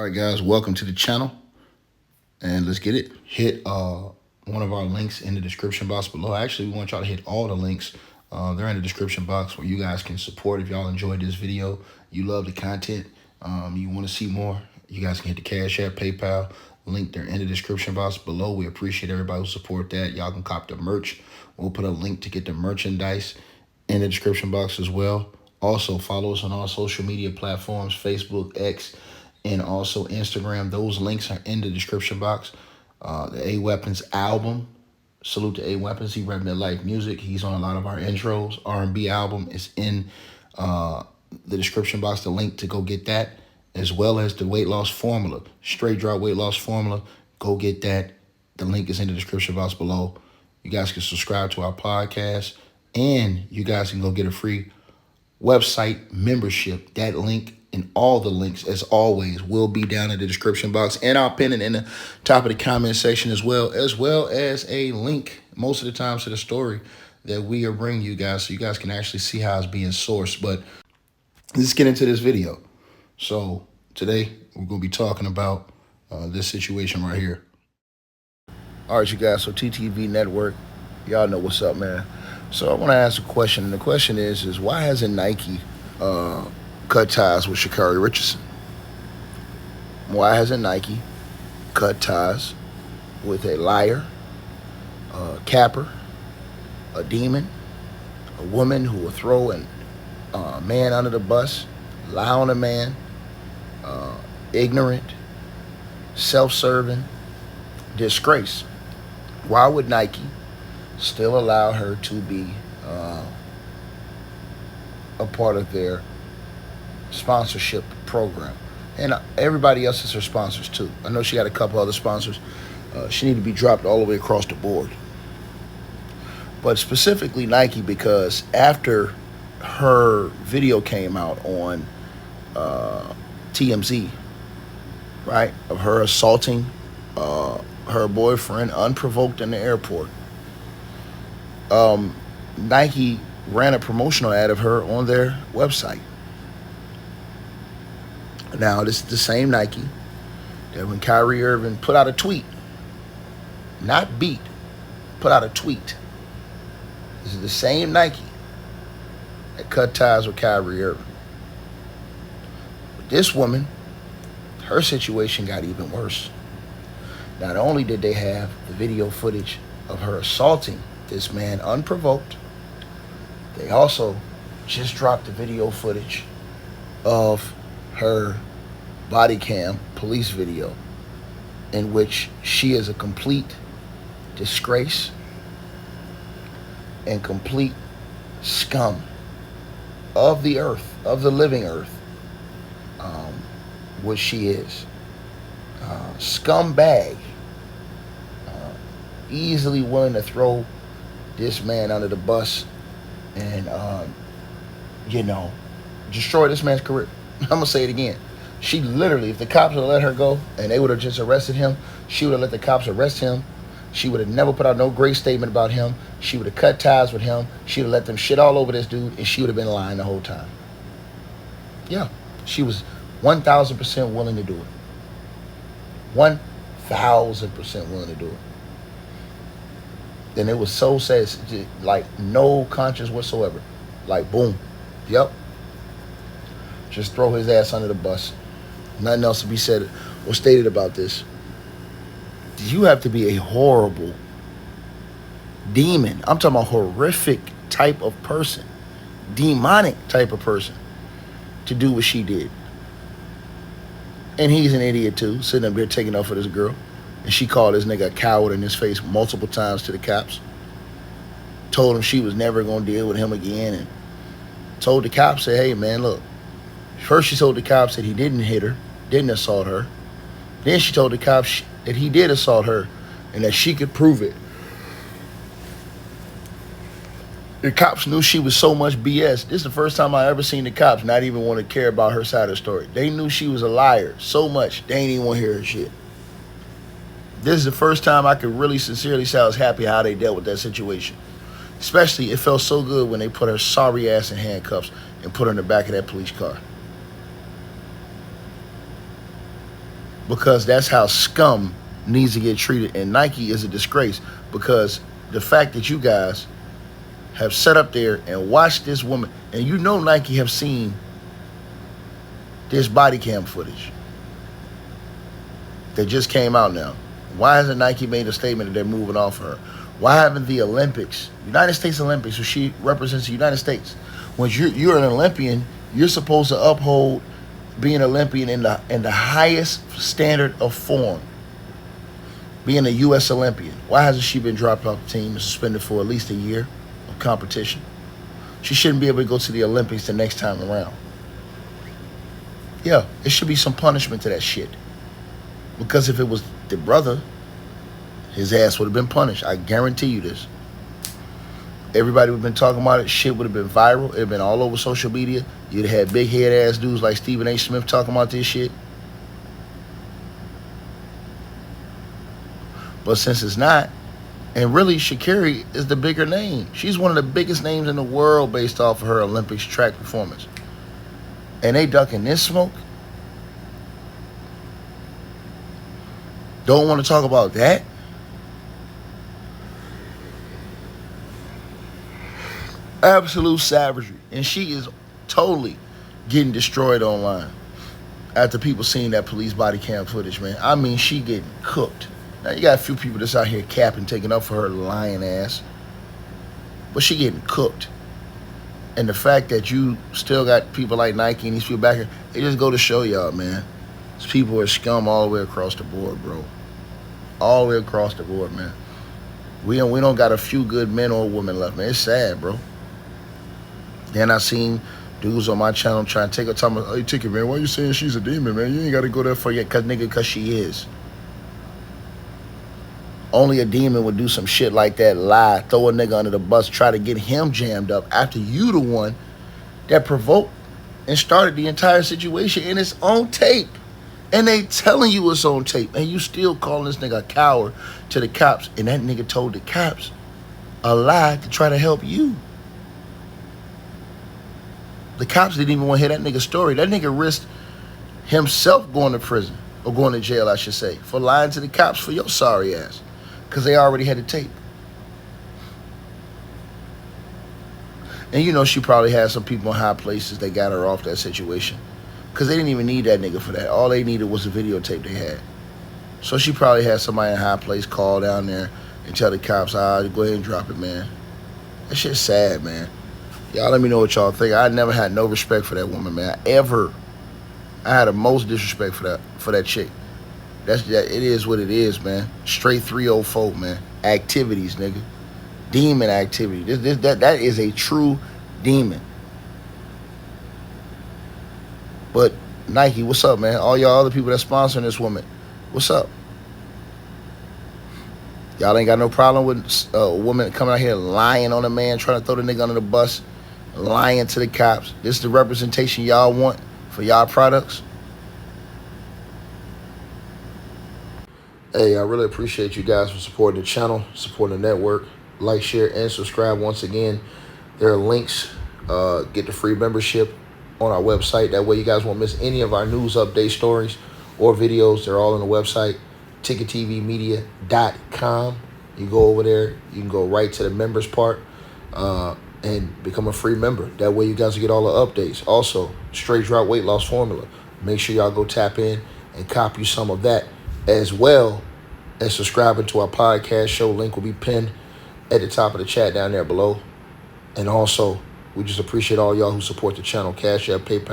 right, guys, welcome to the channel, and let's get it. Hit one of our links in the description box below. Actually, we want y'all to hit all the links. They're in the description box where you guys can support. If y'all enjoyed this video, you love the content, you want to see more, you guys can hit the Cash App, PayPal link. They're in the description box below. We appreciate everybody who support that. Y'all can cop the merch. We'll put a link to get the merchandise in the description box as well. Also, follow us on all social media platforms, Facebook, X, and also Instagram. Those links are in the description box. The A Weapons album, salute to A Weapons. He rep Midlife Music. He's on a lot of our intros. R&B album is in the description box. The link to go get that, as well as the weight loss formula, straight drop weight loss formula. Go get that. The link is in the description box below. You guys can subscribe to our podcast, and you guys can go get a free website membership. That link and all the links, as always, will be down in the description box, and I'll pin it in the top of the comment section as well as a link most of the times to the story that we are bringing you guys, so you guys can actually see how it's being sourced. But let's get into this video. So today we're going to be talking about this situation right here. All right, you guys, so TTV Network, y'all know what's up, man. So I want to ask a question, and the question is why hasn't Nike cut ties with Sha'Carri Richardson? Why hasn't Nike cut ties with a liar, a capper, a demon, a woman who will throw a man under the bus, lie on a man, ignorant, self-serving, disgrace? Why would Nike still allow her to be a part of their sponsorship program? And everybody else is her sponsors too. I know she got a couple other sponsors. She need to be dropped all the way across the board. But specifically Nike, because after her video came out on TMZ, right, of her assaulting her boyfriend unprovoked in the airport, Nike ran a promotional ad of her on their website. Now, this is the same Nike that when Kyrie Irving put out a tweet, not beat, put out a tweet. This is the same Nike that cut ties with Kyrie Irving. But this woman, her situation got even worse. Not only did they have the video footage of her assaulting this man unprovoked, they also just dropped the video footage of her body cam police video, in which she is a complete disgrace and complete scum of the earth, of the living earth, what she is. Scumbag, easily willing to throw this man under the bus and, destroy this man's career. I'm going to say it again. She literally, if the cops would have let her go and they would have just arrested him, she would have let the cops arrest him. She would have never put out no great statement about him. She would have cut ties with him. She would have let them shit all over this dude, and she would have been lying the whole time. Yeah, she was 1,000% willing to do it. 1,000% willing to do it. And it was so sad, like no conscience whatsoever. Like, boom, yep. Just throw his ass under the bus. Nothing else to be said or stated about this. You have to be a horrible demon. I'm talking about horrific type of person, demonic type of person, to do what she did. And he's an idiot too, sitting up there taking off for this girl. And she called this nigga a coward in his face multiple times to the cops. Told him she was never going to deal with him again. And told the cops, said, hey, man, look. First she told the cops that he didn't hit her, didn't assault her. Then she told the cops that he did assault her and that she could prove it. The cops knew she was so much BS. This is the first time I ever seen the cops not even want to care about her side of the story. They knew she was a liar so much, they ain't even want to hear her shit. This is the first time I could really sincerely say I was happy how they dealt with that situation. Especially, it felt so good when they put her sorry ass in handcuffs and put her in the back of that police car. because that's how scum needs to get treated. And Nike is a disgrace because the fact that you guys have sat up there and watched this woman, and you know Nike have seen this body cam footage that just came out now. Why hasn't Nike made a statement that they're moving off her? Why haven't the Olympics, United States Olympics, so she represents the United States. When you're an Olympian, you're supposed to uphold being an Olympian in the highest standard of form. Being a U.S. Olympian. Why hasn't she been dropped off the team and suspended for at least a year of competition? She shouldn't be able to go to the Olympics the next time around. Yeah, there should be some punishment to that shit. Because if it was the brother, his ass would have been punished. I guarantee you this. Everybody would have been talking about it. Shit would have been viral. It would have been all over social media. You'd have had big head ass dudes like Stephen A. Smith talking about this shit. But since it's not, and really Sha'Carri is the bigger name. She's one of the biggest names in the world based off of her Olympics track performance. And they ducking this smoke? Don't want to talk about that? Absolute savagery. And she is totally getting destroyed online after people seeing that police body cam footage, man. I mean, she getting cooked. Now, you got a few people that's out here capping, taking up for her lying ass. But she getting cooked. And the fact that you still got people like Nike and these people back here, they just go to show y'all, man. These people are scum all the way across the board, bro. All the way across the board, man. We don't got a few good men or women left, man. It's sad, bro. Then I seen dudes on my channel trying to take her time. Hey, Ticket, man, why you saying she's a demon, man? You ain't got to go there for yet, because she is. Only a demon would do some shit like that, lie, throw a nigga under the bus, try to get him jammed up after you the one that provoked and started the entire situation, and it's on tape. And they telling you it's on tape, and you still calling this nigga a coward to the cops, and that nigga told the cops a lie to try to help you. The cops didn't even want to hear that nigga's story. That nigga risked himself going to prison, or going to jail, I should say, for lying to the cops for your sorry ass. Because they already had the tape. And you know she probably had some people in high places that got her off that situation. Because they didn't even need that nigga for that. All they needed was the videotape they had. So she probably had somebody in high place call down there and tell the cops, go ahead and drop it, man. That shit's sad, man. Y'all let me know what y'all think. I never had no respect for that woman, man. Ever. I had the most disrespect for that chick. It is what it is, man. Straight 304, man. Activities, nigga. Demon activity. That is a true demon. But Nike, what's up, man? All y'all other people that's sponsoring this woman, what's up? Y'all ain't got no problem with a woman coming out here lying on a man, trying to throw the nigga under the bus, lying to the cops. This is the representation y'all want for y'all products? Hey, I really appreciate you guys for supporting the channel, supporting the network. Like, share, and subscribe once again. There are links. Get the free membership on our website. That way you guys won't miss any of our news update stories or videos. They're all on the website, ticketvmedia.com. You go over there. You can go right to the members part and become a free member. That way you guys will get all the updates. Also, straight drought weight loss formula. Make sure y'all go tap in and copy some of that, as well as subscribing to our podcast show. Link will be pinned at the top of the chat down there below. And also, we just appreciate all y'all who support the channel. Cash App, PayPal.